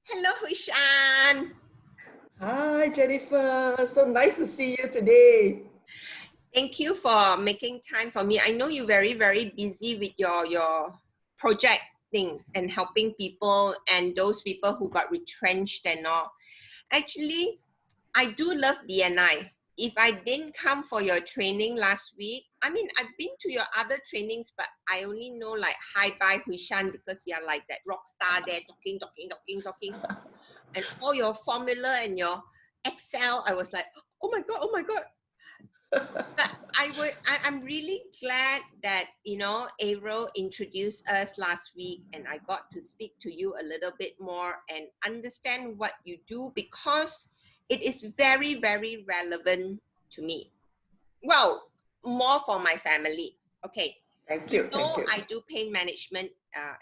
Hello, Hushan. Hi, Jennifer. So nice to see you today. Thank you for making time for me. I know you're very, very busy with your project thing and helping people and those people who got retrenched and all. Actually, I do love BNI. If I didn't come for your training last week, I mean, I've been to your other trainings, but I only know like hi, bye, Hushan, because you're like that rock star there talking. And all your formula and your Excel, I was like, oh my God, oh my God. But I'm really glad that, Aero introduced us last week and I got to speak to you a little bit more and understand what you do because it is very, very relevant to me. Well, more for my family. Okay. Thank You you. Thank know, you. I do pain management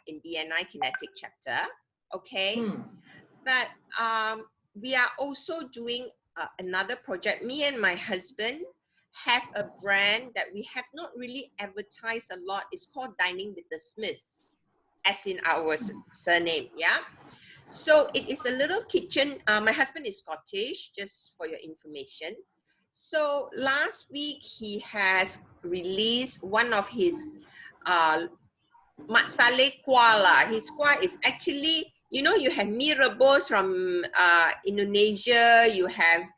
in BNI Kinetic chapter. Okay. But we are also doing another project. Me and my husband have a brand that we have not really advertised a lot. It's called Dining with the Smiths, as in our surname. Yeah. So it is a little kitchen. My husband is Scottish, just for your information. So last week he has released one of his Matsale Kuala. His kuah is actually, you have mee rebus from Indonesia. You have,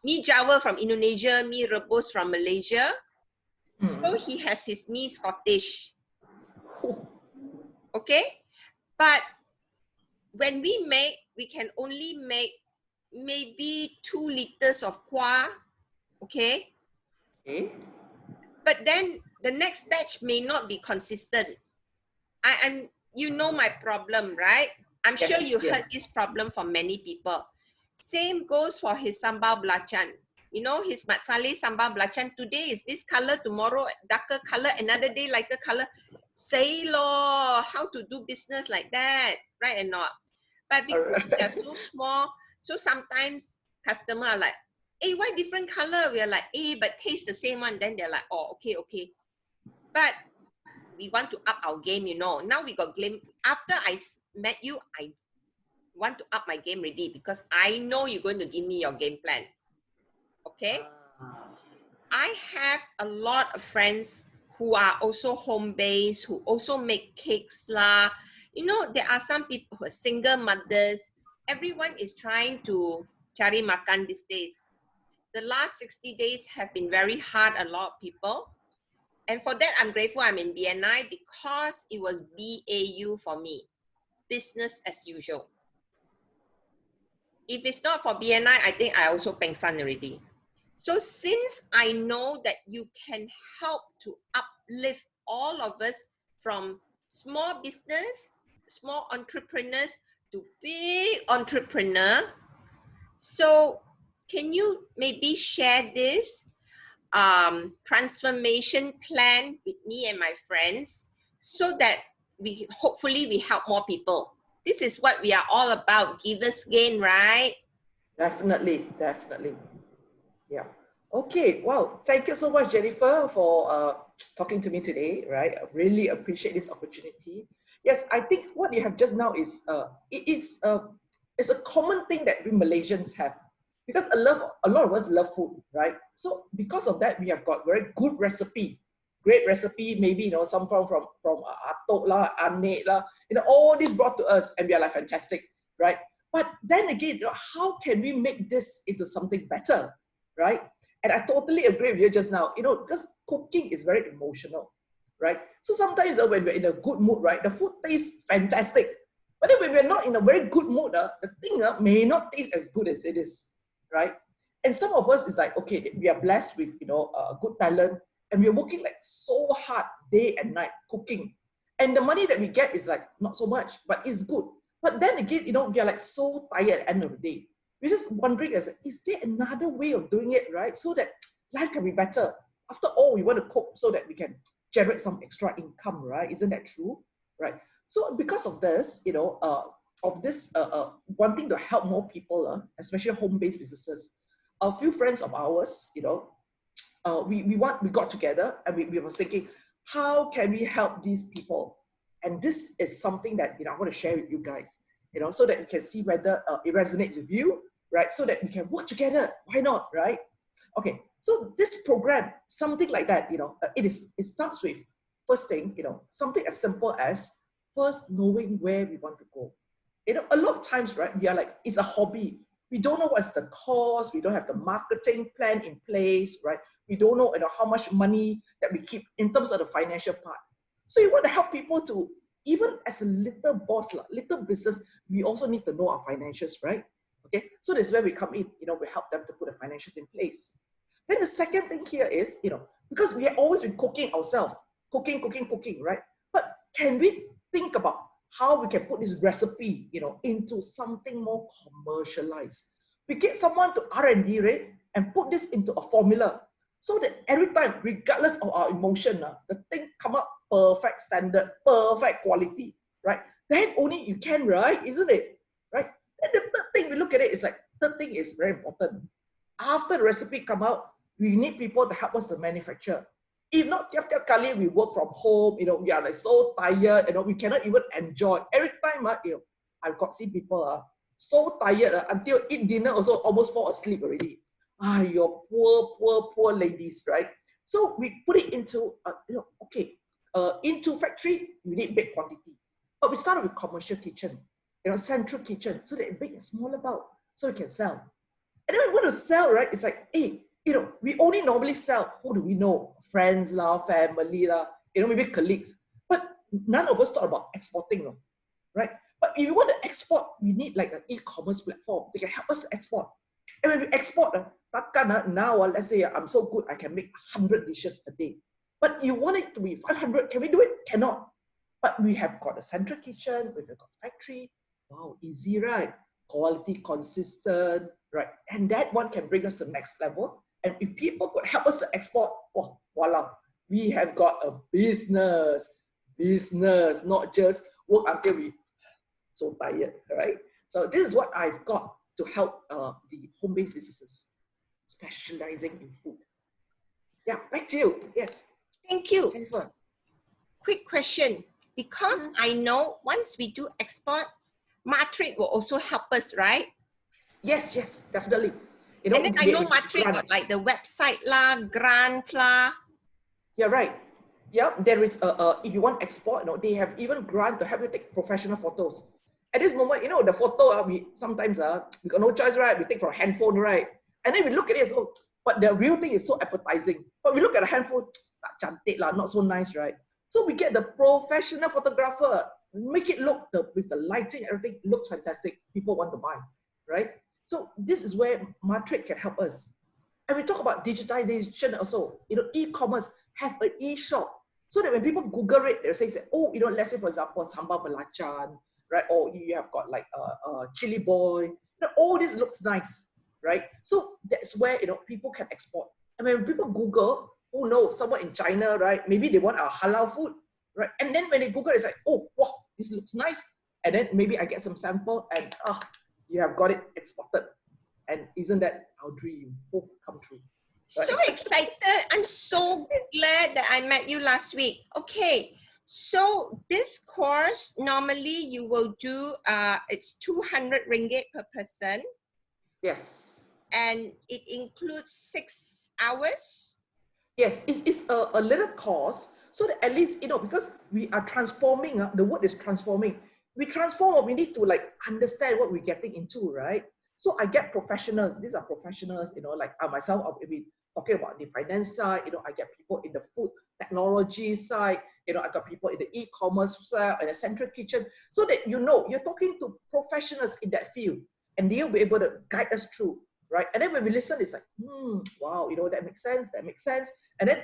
mee Jawa from Indonesia, mee rebus from Malaysia. So he has his mee Scottish. Okay? But when we can only make maybe 2 liters of kuah. Okay? Okay. But then the next batch may not be consistent. And you know my problem, right? I'm sure Yes, you heard yes. this problem from many people. Same goes for his sambal belacan. You know, his matsali sambal belacan, today is this color, tomorrow darker color, another day lighter color. Say lo, how to do business like that, right or not? But All because they're right. so small, so sometimes customer are like, hey, why different color? We are like, hey, but taste the same one. Then they're like, oh, okay. But we want to up our game, Now we got game. After I met you, I want to up my game already because I know you're going to give me your game plan. Okay? I have a lot of friends who are also home-based, who also make cakes lah. There are some people who are single mothers. Everyone is trying to cari makan these days. The last 60 days have been very hard, a lot of people. And for that, I'm grateful I'm in BNI because it was BAU for me, business as usual. If it's not for BNI, I think I also pengsan already. So since I know that you can help to uplift all of us from small business, small entrepreneurs to big entrepreneur, so can you maybe share this transformation plan with me and my friends so that we hopefully we help more people. This is what we are all about, givers gain, right? Definitely, definitely. Yeah. Okay. Wow. Thank you so much, Jennifer, for talking to me today. Right. I really appreciate this opportunity. Yes, I think what you have just now is it's a common thing that we Malaysians have because a lot of us love food, right? So because of that, we have got very good recipe, great recipe. Maybe some from atok lah, anek lah, all this brought to us, and we are like fantastic, right? But then again, how can we make this into something better, right? And I totally agree with you just now, because cooking is very emotional, right? So sometimes when we're in a good mood, right, the food tastes fantastic. But then when we're not in a very good mood, the thing may not taste as good as it is, right? And some of us is like, okay, we are blessed with, good talent, and we're working like so hard day and night cooking. And the money that we get is like not so much, but it's good. But then again, we are like so tired at the end of the day. We're just wondering, is there another way of doing it, right? So that life can be better. After all, we want to cook so that we can generate some extra income, right? Isn't that true? Right. So because of this, wanting to help more people, especially home-based businesses, a few friends of ours, we got together and we was thinking, how can we help these people? And this is something that I want to share with you guys. so that you can see whether it resonates with you, right? So that we can work together. Why not, right? Okay, so this program, something like that, it starts with first thing, something as simple as first knowing where we want to go. A lot of times, right, we are like, it's a hobby. We don't know what's the cost. We don't have the marketing plan in place, right? We don't know, how much money that we keep in terms of the financial part. So you want to help people to, even as a little boss, little business, we also need to know our financials, right? Okay, so this is where we come in, we help them to put the financials in place. Then the second thing here is, because we have always been cooking ourselves, cooking, right? But can we think about how we can put this recipe, into something more commercialized? We get someone to R&D, right? And put this into a formula so that every time, regardless of our emotion, the thing come up perfect standard, perfect quality, right? Then only you can, right? Isn't it? Right? And the third thing we look at it is like, third thing is very important. After the recipe come out, we need people to help us to manufacture. If not, tiap kali we work from home, we are like so tired, we cannot even enjoy. Every time, I've got seen people so tired until eat dinner also almost fall asleep already. Your poor ladies, right? So we put it into, into factory, you need big quantity. But we started with commercial kitchen, central kitchen, so that it big and smaller bulk, so we can sell. And then we want to sell, right? It's like, hey, we only normally sell, who do we know? Friends lah, family lah, maybe colleagues. But none of us thought about exporting, right? But if you want to export, we need like an e-commerce platform. They can help us export. And when we export, now, let's say I'm so good, I can make 100 dishes a day. But you want it to be 500, can we do it? Cannot. But we have got a central kitchen, we've got factory. Wow, easy, right? Quality, consistent, right? And that one can bring us to the next level. And if people could help us to export, oh, voila, we have got a business, not just work until we so tired, right? So this is what I've got to help the home-based businesses specializing in food. Yeah, back to you. Yes. Thank you. Jennifer. Quick question. Because I know once we do export, Matrix will also help us, right? Yes, definitely. And then I know Matrix got like the website lah, grant lah. You're right. Yeah, there is if you want export, they have even grant to help you take professional photos. At this moment, the photo, we sometimes we got no choice, right? We take from a handphone, right? And then we look at it, but the real thing is so appetizing. But we look at a handphone, cantik lah, not so nice, right? So we get the professional photographer, make it look, with the lighting, everything looks fantastic. People want to buy, right? So this is where Matrix can help us. And we talk about digitization also. E-commerce, have an e-shop. So that when people Google it, they'll say, oh, let's say, for example, sambal belacan, right? Or you have got like chili boy. All this looks nice, right? So that's where, people can export. And when people Google, oh no, someone in China, right? Maybe they want a halal food, right? And then when they Google, it's like, oh, wow, this looks nice. And then maybe I get some sample and you have got it exported. And isn't that our dream? Hope come true. Right? So excited. I'm so glad that I met you last week. Okay. So this course, normally you will do, it's 200 ringgit per person. Yes. And it includes 6 hours. Yes, it's a little course. So that at least, because we are transforming, the word is transforming. We transform, we need to like understand what we're getting into, right? So I get professionals. These are professionals, like myself, I'll be talking about the finance side. I get people in the food technology side. I got people in the e-commerce side and the central kitchen. So that you're talking to professionals in that field, and they'll be able to guide us through, right? And then when we listen, it's like, wow, that makes sense. That makes sense. And then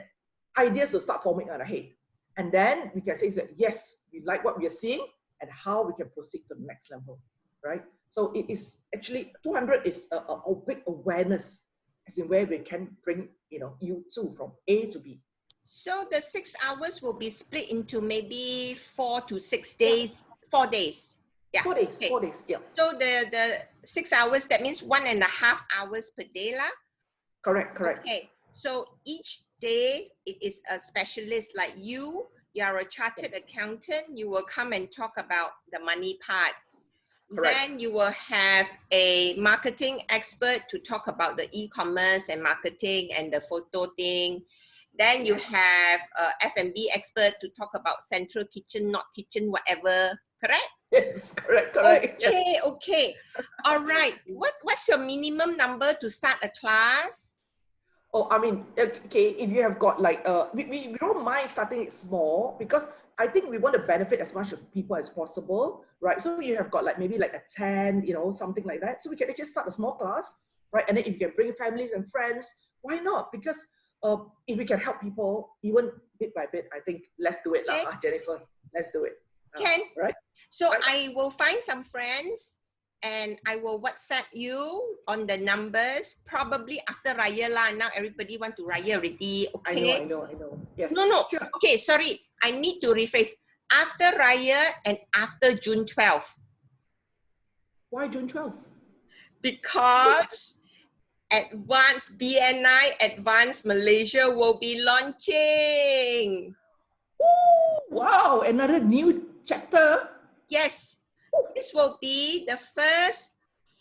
ideas will start forming on our head, and then we can say that yes, we like what we are seeing, and how we can proceed to the next level, right? So it is actually 200 is a big awareness, as in where we can bring you to from A to B. So the 6 hours will be split into maybe 4 to 6 days, 4 days. Yeah. 4 days, okay. 4 days, yeah. So the 6 hours, that means 1.5 hours per day lah. Correct. Okay. So each day it is a specialist like you. You are a chartered accountant. You will come and talk about the money part. Correct. Then you will have a marketing expert to talk about the e-commerce and marketing and the photo thing. Then you have a F&B expert to talk about central kitchen, not kitchen, whatever. Correct? Yes, correct. Okay, Yes. okay. All right. What's your minimum number to start a class? Oh, I mean, okay, if you have got like, we don't mind starting it small because I think we want to benefit as much of people as possible, right? So you have got like maybe like a 10, you know, something like that. So we can just start a small class, right? And then if you can bring families and friends, why not? Because if we can help people even bit by bit, I think let's do it, Okay. Jennifer. Let's do it. Can. Right? So Right. I will find some friends and I will WhatsApp you on the numbers, probably after Raya lah. Now everybody want to Raya already, okay? I know. Yes. No. Sure. Okay, sorry. I need to rephrase. After Raya and after June 12th. Why June 12th? Because BNI Advanced Malaysia will be launching. Ooh, wow, another new chapter. Yes, this will be the first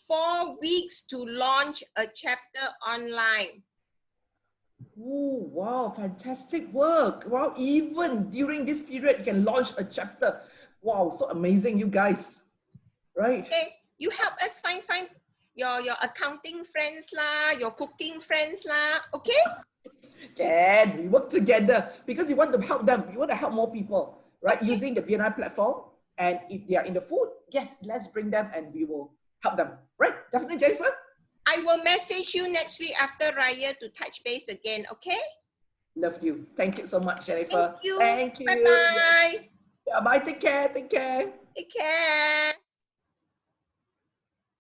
4 weeks to launch a chapter online. Ooh, wow, fantastic work. Wow, even during this period, you can launch a chapter. Wow, so amazing, you guys. Right? Okay, you help us find your accounting friends lah, your cooking friends lah, okay? Can we work together because we want to help them. We want to help more people, right? Okay. Using the BNI platform. And if they are in the food, yes, let's bring them and we will help them. Right? Definitely, Jennifer? I will message you next week after Raya to touch base again, okay? Love you. Thank you so much, Jennifer. Thank you. Thank you. Bye-bye. Yeah, bye. Take care. Take care. Take care.